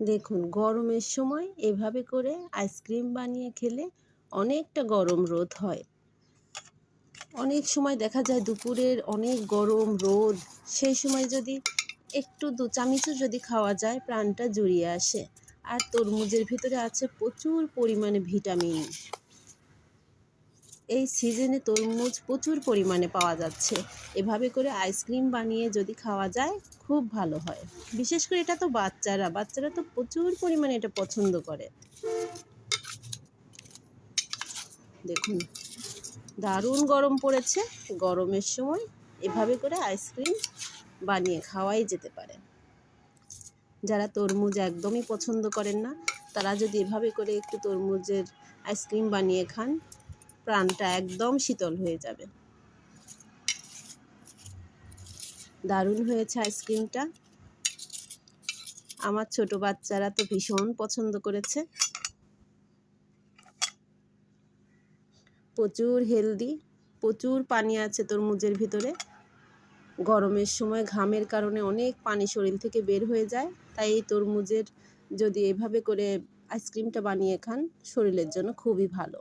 দেখুন, গরমের সময় এভাবে করে আইসক্রিম বানিয়ে খেলে অনেকটা গরম রোধ হয়। অনেক সময় দেখা যায় দুপুরের অনেক গরম রোদ, সেই সময় যদি একটু ২ চামচও যদি খাওয়া যায় প্রাণটা জুড়িয়ে আসে। আর তরমুজের ভিতরে আছে প্রচুর পরিমাণে ভিটামিন। এই সিজনে তরমুজ প্রচুর পরিমাণে পাওয়া যাচ্ছে। এভাবে করে আইসক্রিম বানিয়ে যদি খাওয়া যায় খুব ভালো হয়। বিশেষ করে এটা তো বাচ্চারা তো প্রচুর পরিমাণে এটা পছন্দ করে। দেখুন, দারুণ গরম পড়েছে। গরমের সময় এভাবে করে আইসক্রিম বানিয়ে খাওয়াই যেতে পারে। যারা তরমুজ একদমই পছন্দ করেন না, তারা যদি এভাবে করে একটু তরমুজের আইসক্রিম বানিয়ে খান, প্রাণটা একদম শীতল হয়ে যাবে। দারুণ হয়েছে আইসক্রিমটা। আমার ছোট বাচ্চারা তো ভীষণ পছন্দ করেছে। প্রচুর হেলদি, প্রচুর পানি আছে তরমুজের ভিতরে। গরমের সময় ঘামের কারণে অনেক পানি শরীর থেকে বের হয়ে যায়, তাই এই তরমুজের যদি এভাবে করে আইসক্রিমটা বানিয়ে খান শরীরের জন্য খুবই ভালো।